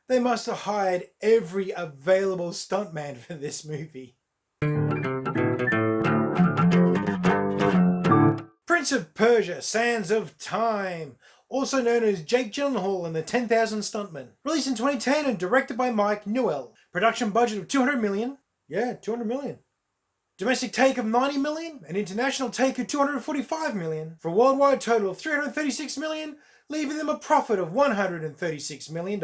They must have hired every available stuntman for this movie. Prince of Persia, Sands of Time, also known as Jake Gyllenhaal and the 10,000 Stuntmen. Released in 2010 and directed by Mike Newell. Production budget of 200 million. Yeah, 200 million. Domestic take of 90 million, an international take of 245 million, for a worldwide total of 336 million, leaving them a profit of $136 million.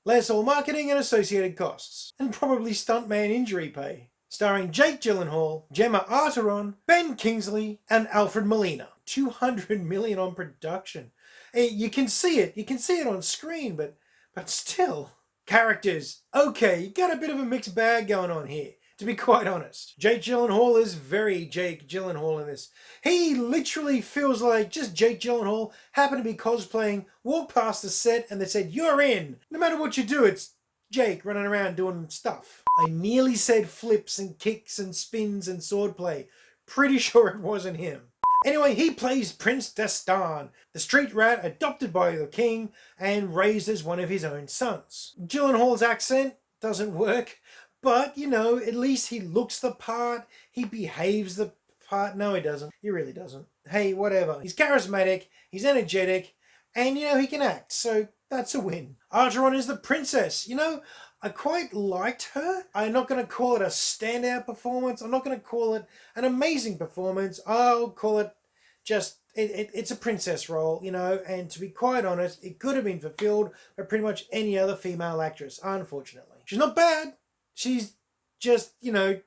Less all marketing and associated costs, and probably stuntman injury pay. Starring Jake Gyllenhaal, Gemma Arterton, Ben Kingsley, and Alfred Molina. 200 million on production. You can see it on screen, but still. Characters, okay, you got a bit of a mixed bag going on here, to be quite honest. Jake Gyllenhaal is very Jake Gyllenhaal in this. He literally feels like just Jake Gyllenhaal happened to be cosplaying, walked past the set, and they said, "You're in." No matter what you do, it's Jake running around doing stuff. I nearly said flips and kicks and spins and swordplay. Pretty sure it wasn't him. Anyway, he plays Prince Dastan, the street rat adopted by the king and raised as one of his own sons. Gyllenhaal's accent doesn't work, but, you know, at least he looks the part, he behaves the part. No, he doesn't. He really doesn't. Hey, whatever. He's charismatic, he's energetic, and, you know, he can act, so that's a win. Archeron is the princess. You know, I quite liked her. I'm not going to call it a standout performance. I'm not going to call it an amazing performance. I'll call it just, it's a princess role, you know, and to be quite honest, it could have been fulfilled by pretty much any other female actress, unfortunately. She's not bad. She's just, you know,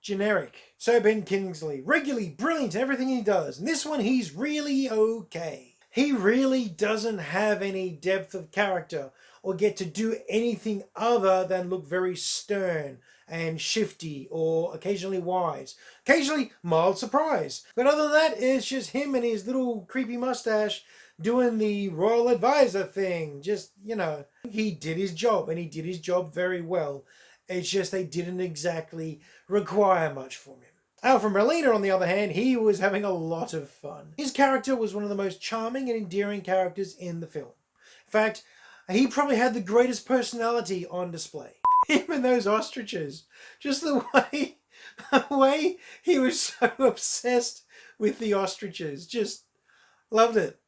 generic. So Ben Kingsley, regularly brilliant at everything he does. And this one, he's really okay. He really doesn't have any depth of character or get to do anything other than look very stern and shifty or occasionally wise. Occasionally mild surprise. But other than that, it's just him and his little creepy mustache doing the royal advisor thing. Just, you know, he did his job and he did his job very well. It's just they didn't exactly require much from him. Alfred Molina, on the other hand, he was having a lot of fun. His character was one of the most charming and endearing characters in the film. In fact, he probably had the greatest personality on display. Him and those ostriches. Just the way he was so obsessed with the ostriches. Just loved it.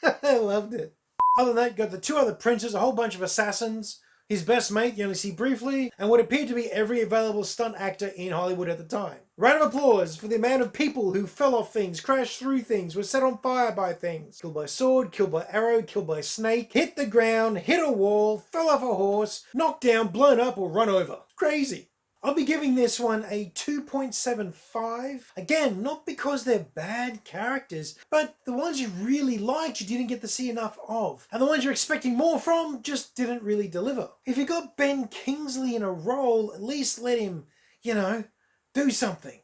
I loved it. Other than that, got the two other princes, a whole bunch of assassins, his best mate you only see briefly, and what appeared to be every available stunt actor in Hollywood at the time. Round of applause for the amount of people who fell off things, crashed through things, were set on fire by things, killed by sword, killed by arrow, killed by snake, hit the ground, hit a wall, fell off a horse, knocked down, blown up, or run over. Crazy. I'll be giving this one a 2.75. Again, not because they're bad characters, but the ones you really liked you didn't get to see enough of. And the ones you're expecting more from just didn't really deliver. If you got Ben Kingsley in a role, at least let him, you know, do something.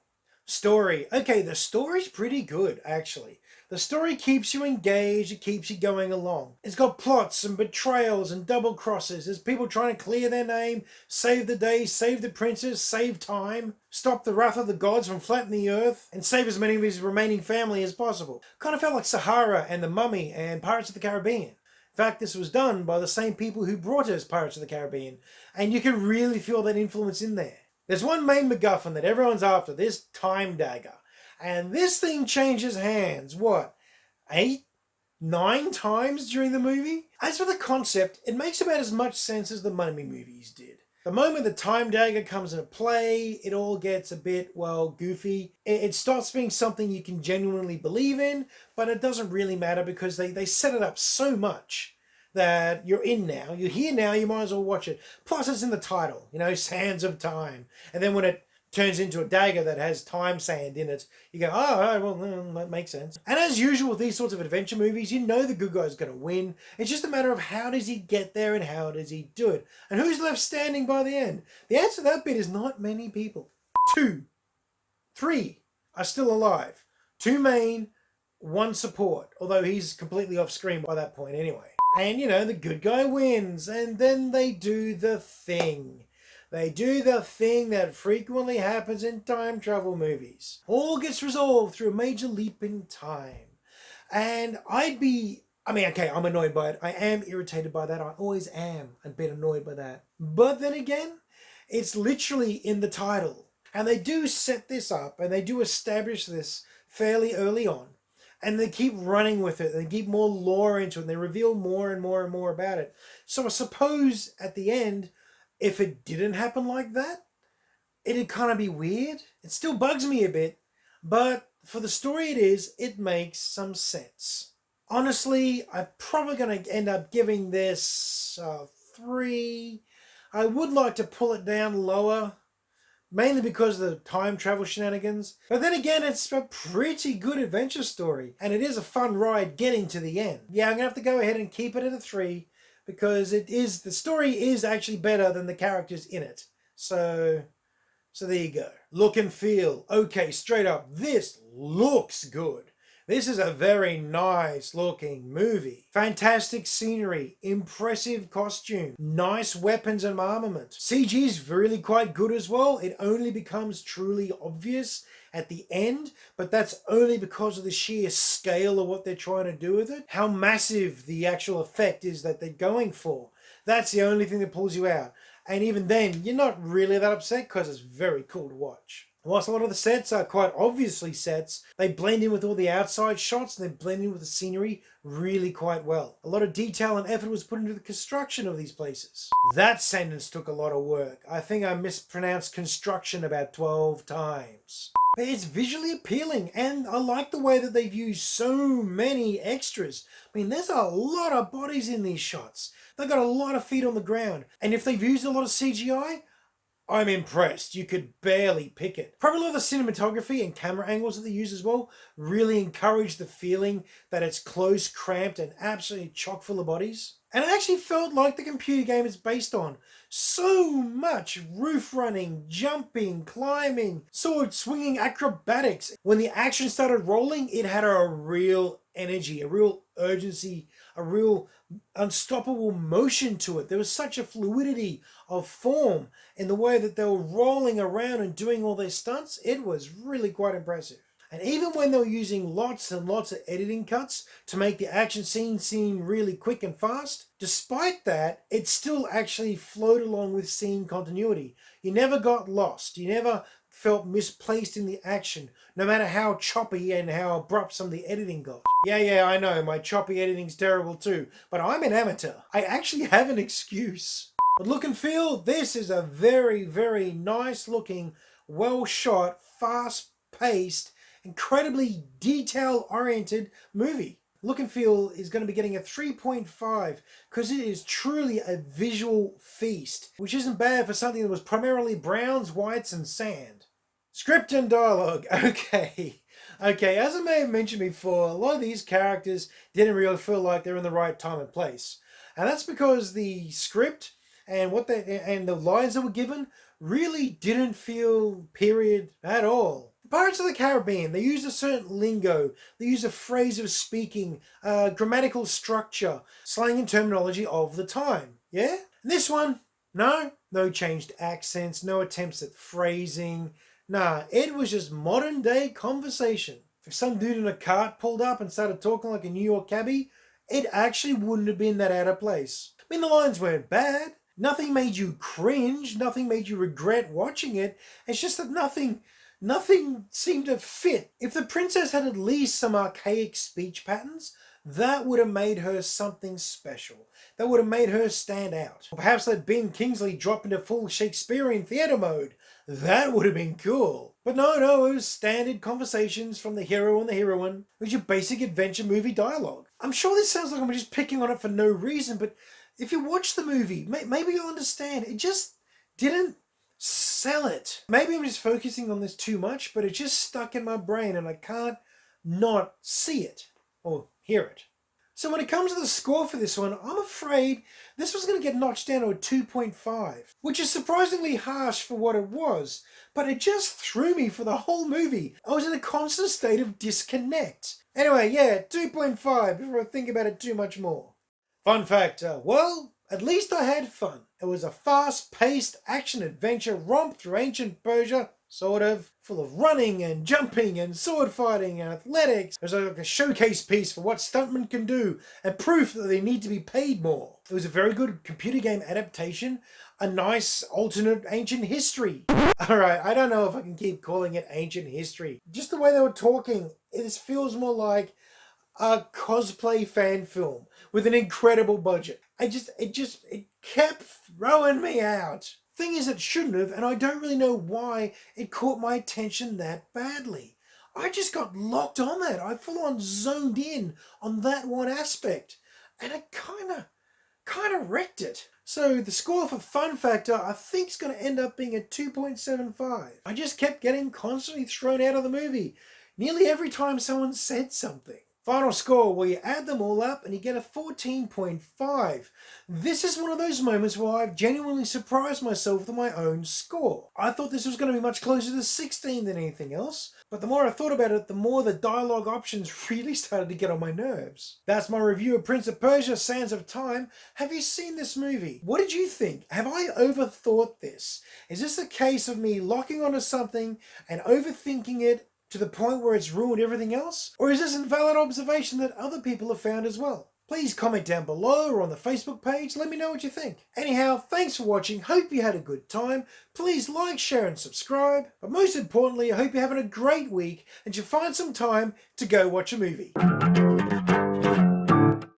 Story. Okay, the story's pretty good, actually. The story keeps you engaged, it keeps you going along. It's got plots and betrayals and double crosses. There's people trying to clear their name, save the day, save the princess, save time, stop the wrath of the gods from flattening the earth, and save as many of his remaining family as possible. Kind of felt like Sahara and The Mummy and Pirates of the Caribbean. In fact, this was done by the same people who brought us Pirates of the Caribbean, and you can really feel that influence in there. There's one main MacGuffin that everyone's after, this time dagger. And this thing changes hands, what, 8, 9 times during the movie? As for the concept, it makes about as much sense as the Mummy movies did. The moment the time dagger comes into play, it all gets a bit, well, goofy. It stops being something you can genuinely believe in, but it doesn't really matter because they set it up so much that you're in now, you're here now, you might as well watch it. Plus it's in the title, you know, Sands of Time. And then when it turns into a dagger that has time sand in it, you go, oh, all right, well, that makes sense. And as usual with these sorts of adventure movies, you know the good guy's going to win. It's just a matter of how does he get there and how does he do it. And who's left standing by the end? The answer to that bit is not many people. 2, 3 are still alive. 2 main, 1 support, although he's completely off screen by that point anyway. And, you know, the good guy wins, and then they do the thing. They do the thing that frequently happens in time travel movies. All gets resolved through a major leap in time. And I'd be I mean, okay, I'm annoyed by it. I am irritated by that. I always am a bit annoyed by that. But then again, it's literally in the title. And they do set this up and they do establish this fairly early on. And they keep running with it. They keep more lore into it. And they reveal more and more and more about it. So I suppose at the end, if it didn't happen like that, it'd kind of be weird. It still bugs me a bit. But for the story it is, it makes some sense. Honestly, I'm probably going to end up giving this 3. I would like to pull it down lower, mainly because of the time travel shenanigans. But then again, it's a pretty good adventure story, and it is a fun ride getting to the end. Yeah, I'm going to have to go ahead and keep it at a 3, because the story is actually better than the characters in it. So there you go. Look and feel. Okay, straight up, this looks good. This is a very nice looking movie. Fantastic scenery, impressive costume, nice weapons and armament. CG is really quite good as well. It only becomes truly obvious at the end, but that's only because of the sheer scale of what they're trying to do with it. How massive the actual effect is that they're going for. That's the only thing that pulls you out. And even then, you're not really that upset because it's very cool to watch. Whilst a lot of the sets are quite obviously sets, they blend in with all the outside shots and they blend in with the scenery really quite well. A lot of detail and effort was put into the construction of these places. That sentence took a lot of work. I think I mispronounced construction about 12 times. But it's visually appealing and I like the way that they've used so many extras. I mean, there's a lot of bodies in these shots. They've got a lot of feet on the ground. And if they've used a lot of CGI, I'm impressed. You could barely pick it. Probably a lot of the cinematography and camera angles that they use as well really encourage the feeling that it's close, cramped, and absolutely chock full of bodies. And it actually felt like the computer game it's based on. So much roof running, jumping, climbing, sword swinging acrobatics. When the action started rolling, it had a real energy, a real urgency, a real unstoppable motion to it. There was such a fluidity of form in the way that they were rolling around and doing all their stunts. It was really quite impressive. And even when they were using lots and lots of editing cuts to make the action scene seem really quick and fast, despite that, it still actually flowed along with scene continuity. You never got lost. You never felt misplaced in the action, no matter how choppy and how abrupt some of the editing got. Yeah, I know, my choppy editing's terrible too, but I'm an amateur. I actually have an excuse. But look and feel, this is a very, very nice looking, well shot, fast paced, incredibly detail-oriented movie. Look and feel is going to be getting a 3.5 because it is truly a visual feast, which isn't bad for something that was primarily browns, whites, and sand. Script and dialogue. Okay, as I may have mentioned before, a lot of these characters didn't really feel like they're in the right time and place. And that's because the script and the lines that were given really didn't feel period at all. Pirates of the Caribbean, they use a certain lingo, they use a phrase of speaking, grammatical structure, slang and terminology of the time. Yeah? And this one, no changed accents, no attempts at phrasing. Nah, it was just modern day conversation. If some dude in a cart pulled up and started talking like a New York cabbie, it actually wouldn't have been that out of place. I mean, the lines weren't bad. Nothing made you cringe, nothing made you regret watching it. It's just that nothing seemed to fit. If the princess had at least some archaic speech patterns, that would have made her something special. That would have made her stand out. Or perhaps let Ben Kingsley drop into full Shakespearean theatre mode. That would have been cool. But no, it was standard conversations from the hero and the heroine. It was your basic adventure movie dialogue. I'm sure this sounds like I'm just picking on it for no reason, but if you watch the movie, maybe you'll understand. It just didn't sell it. Maybe I'm just focusing on this too much, but it just stuck in my brain and I can't not see it or hear it. So when it comes to the score for this one, I'm afraid this was going to get notched down to a 2.5, which is surprisingly harsh for what it was, but it just threw me for the whole movie. I was in a constant state of disconnect. Anyway, yeah, 2.5 before I think about it too much more. Fun fact, well, at least I had fun. It was a fast-paced action-adventure romp through ancient Persia. sort of, full of running and jumping and sword fighting and athletics. It was like a showcase piece for what stuntmen can do and proof that they need to be paid more. It was a very good computer game adaptation, a nice alternate ancient history. Alright, I don't know if I can keep calling it ancient history. Just the way they were talking, it feels more like a cosplay fan film with an incredible budget. It kept throwing me out. Thing is, it shouldn't have, and I don't really know why it caught my attention that badly. I just got locked on that. I full on zoned in on that one aspect, and it kind of wrecked it. So the score for fun factor I think is going to end up being a 2.75. I just kept getting constantly thrown out of the movie nearly every time someone said something. Final score, well, you add them all up and you get a 14.5. This is one of those moments where I've genuinely surprised myself with my own score. I thought this was going to be much closer to 16 than anything else, but the more I thought about it, the more the dialogue options really started to get on my nerves. That's my review of Prince of Persia, Sands of Time. Have you seen this movie? What did you think? Have I overthought this? Is this a case of me locking onto something and overthinking it to the point where it's ruined everything else? Or is this a valid observation that other people have found as well? Please comment down below or on the Facebook page. Let me know what you think. Anyhow, thanks for watching. Hope you had a good time. Please like, share and subscribe. But most importantly, I hope you're having a great week and you find some time to go watch a movie.